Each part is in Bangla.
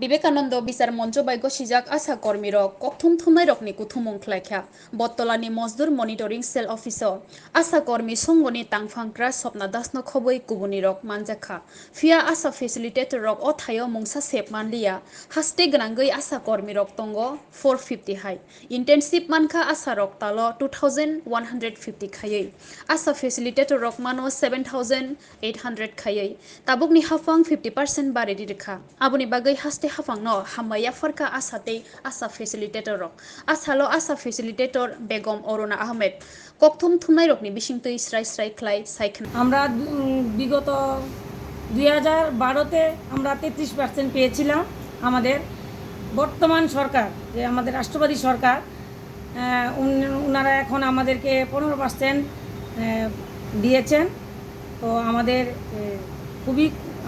বিবেকানন্দ বিচার মঞ্চ বাইগ সিজাক আশা কর্মী রক কথুম থুমাই রকনি কুথুমুং খ্লাইখা বট্টলানি মজদুর মনিটরিং সেল অফিসার আশা কর্মী সঙ্গনি তাংফাংক্রা স্বপ্না দাসনো খবই কুবুনি রক মানজাখা ফিয়া আশা ফেসিলিটেটর রক অথায় মুংসা সেপ মানলিয়া হাস্তে গনাঙ্গই আশা কর্মী রক তঙ্গ 450 হাই ইন্টেনসিভ মানখা আশা রক তালো 2150 খাইयै আশা ফেসিলিটেটর রক মানো 7800 খাইयै তাবুকনি হাফাং 50% বারে দিরেখা আবুনি বাগৈ হাস্তে Haphangno Hambai Yapharkha Asha facilitator rok Asalo Asha facilitator Begum Orona Ahmed Kokthum Thumnai rokni Bishingtui Srai Klai Saikhan আমরা বিগত 2012-তে আমরা 33% পেয়েছিলাম। আমাদের বর্তমান সরকার যে আমাদের রাষ্ট্রবাদী সরকার ওনারা এখন আমাদেরকে 15% দিয়েছেন। তো আমাদের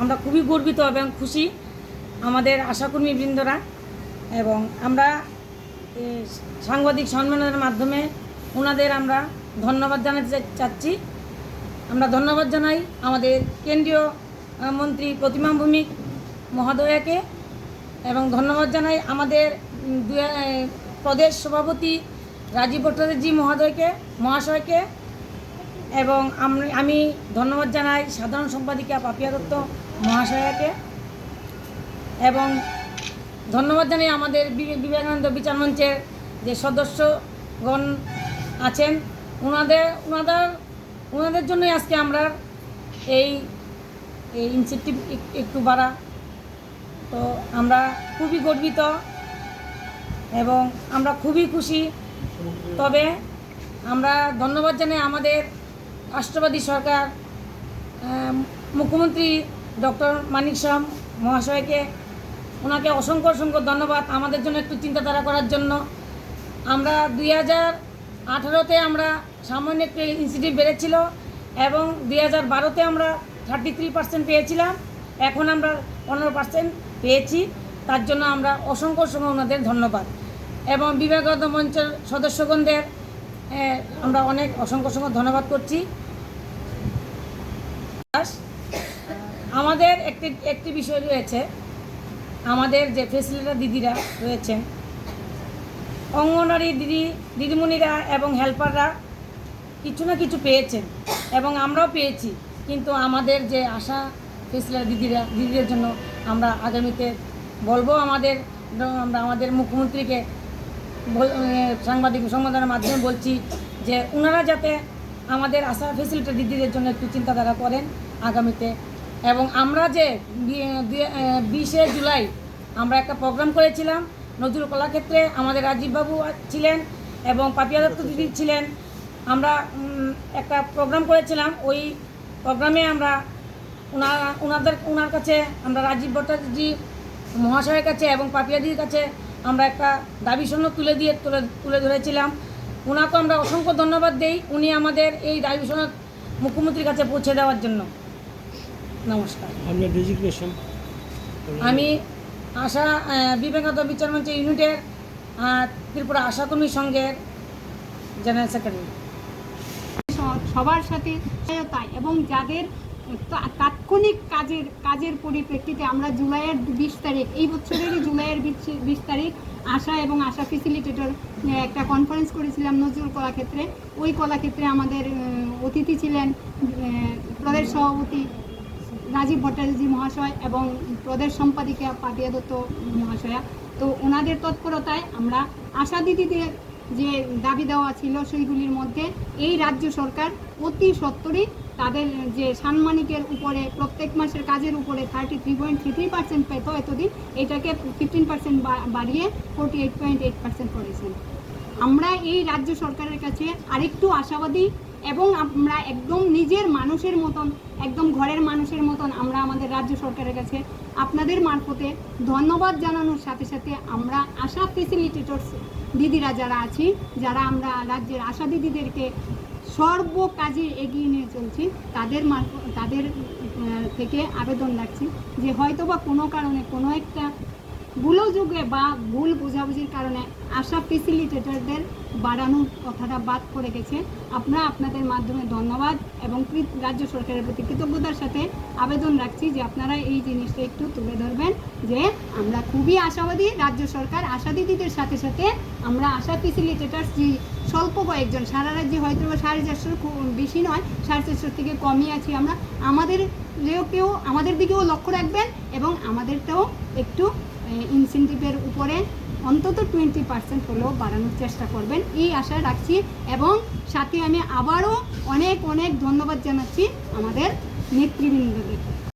আমরা খুবই গর্বিত এবং খুশি আমাদের আশাকর্মী বৃন্দরা, এবং আমরা সাংবাদিক সম্মেলনের মাধ্যমে ওনাদের আমরা ধন্যবাদ জানাতে চাচ্ছি। আমরা ধন্যবাদ জানাই আমাদের কেন্দ্রীয় মন্ত্রী প্রতিমা ভৌমিক মহোদয়াকে, এবং ধন্যবাদ জানাই আমাদের প্রদেশ সভাপতি রাজীব ভট্টাচার্য মহাশয়কে, এবং আমি ধন্যবাদ জানাই সাধারণ সম্পাদিকা পাপিয়া দত্ত মহাশয়াকে, এবং ধন্যবাদ জানাই আমাদের বিবেকানন্দ বিচার মঞ্চের যে সদস্যগণ আছেন ওনাদের জন্যই আজকে আমরা এই ইনসেন্টিভ একটু বাড়া। তো আমরা খুবই গর্বিত এবং আমরা খুবই খুশি। তবে আমরা ধন্যবাদ জানাই আমাদের রাষ্ট্রবাদী সরকার মুখ্যমন্ত্রী ডক্টর মানিক শাহ মহাশয়কে, ওনাকে অসংখ্য ধন্যবাদ আমাদের জন্য একটু চিন্তাধারা করার জন্য। আমরা 2018-তে আমরা সামান্য একটু ইনসেন্টিভ বেড়েছিল, এবং 2012-তে আমরা 33% পেয়েছিলাম, এখন আমরা 15% পেয়েছি। তার জন্য আমরা অসংখ্য ওনাদের ধন্যবাদ, এবং বিবেকানন্দ মঞ্চের সদস্যগণদের আমরা অনেক অসংখ্য ধন্যবাদ করছি। আমাদের একটি বিষয় রয়েছে, আমাদের যে ফেসিলিটার দিদিরা রয়েছেন, অঙ্গনওয়াড়ি দিদিমণিরা এবং হেল্পাররা কিছু না কিছু পেয়েছেন এবং আমরাও পেয়েছি, কিন্তু আমাদের যে আশা ফেসিলিটার দিদিদের জন্য আমরা আগামীতে বলবো, আমরা আমাদের মুখ্যমন্ত্রীকে সাংবাদিক সম্মেলনের মাধ্যমে বলছি যে ওনারা যাতে আমাদের আশা ফেসিলিটার দিদিদের জন্য একটু চিন্তাধারা করেন আগামীতে। এবং আমরা যে 20শে জুলাই আমরা একটা প্রোগ্রাম করেছিলাম নজরুল কলাক্ষেত্রে, আমাদের রাজীববাবু ছিলেন এবং পাপিয়া দত্ত দিদি ছিলেন। আমরা একটা প্রোগ্রাম করেছিলাম, ওই প্রোগ্রামে আমরা ওনার কাছে আমরা রাজীব ভট্টাচার্য মহাশয়ের কাছে এবং পাপিয়া দিদির কাছে আমরা একটা দাবি সনদ তুলে ধরেছিলাম। ওনাকে আমরা অসংখ্য ধন্যবাদ দেই, উনি আমাদের এই দাবি সনদ মুখ্যমন্ত্রীর কাছে পৌঁছে দেওয়ার জন্য। নমস্কার। আমি আশা বিবেকানন্দ বিচার মঞ্চ ইউনিটের ত্রিপুরা আশাকর্মী সংঘের জেনারেল সেক্রেটারি। সবার সাথে সহায়তা এবং যাদের তাৎক্ষণিক কাজের পরিপ্রেক্ষিতে আমরা জুলাইয়ের 20 তারিখ, এই বছরেরই জুলাইয়ের 20 তারিখ আশা এবং আশা ফেসিলিটেটর একটা কনফারেন্স করেছিলাম নজরুল কলাক্ষেত্রে। ওই কলাক্ষেত্রে আমাদের অতিথি ছিলেন প্রদেশ সভাপতি রাজীব ভট্টাচার্য মহাশয় এবং প্রদেশ সম্পাদিকা পাপিয়া দত্ত মহাশয়া। তো ওনাদের তৎপরতায় আমরা আশা দিদিদের যে দাবি দেওয়া ছিল সেইগুলির মধ্যে এই রাজ্য সরকার অতি সত্বরই তাদের যে সাম্মানিকের উপরে প্রত্যেক মাসের কাজের উপরে 33.33% পেত এতদিন, এটাকে 15% বাড়িয়ে 48.8% করেছেন। আমরা এই রাজ্য সরকারের কাছে আরেকটু আশাবাদী, এবং আমরা একদম নিজের মানুষের মতন, একদম ঘরের মানুষের মতন আমরা আমাদের রাজ্য সরকারের কাছে আপনাদের মারফতে ধন্যবাদ জানানোর সাথে সাথে আমরা আশা ফেসিলিটেটরস দিদিরা যারা আছি, যারা আমরা রাজ্যের আশা দিদিদেরকে সর্ব কাজে এগিয়ে নিয়ে চলছি, তাদের থেকে আবেদন রাখছি যে হয়তোবা কোনো কারণে কোনো একটা ভুলযোগে বা ভুল বোঝাবুঝির কারণে আশা ফেসিলিটেটরদের বাড়ানোর কথাটা বাদ করে গেছে। আমরা আপনাদের মাধ্যমে ধন্যবাদ এবং রাজ্য সরকারের প্রতি কৃতজ্ঞতার সাথে আবেদন রাখছি যে আপনারা এই জিনিসটা একটু তুলে ধরবেন যে আমরা খুবই আশাবাদী রাজ্য সরকার আশা দিদিদের সাথে সাথে আমরা আশা ফেসিলিটেটার্স যে স্বল্প কয়েকজন, সারা রাজ্যে হয়তো 450 বেশি নয়, 450 থেকে কমই আছি আমরা, আমাদের দিকেও লক্ষ্য রাখবেন এবং আমাদেরটাও একটু ইনসেন্টিভের উপরে অন্তত 20% হলেও বাড়ানোর চেষ্টা করবেন, এই আশা রাখছি। এবং সাথে আমি আবারও অনেক অনেক ধন্যবাদ জানাচ্ছি আমাদের নেতৃবৃন্দদের।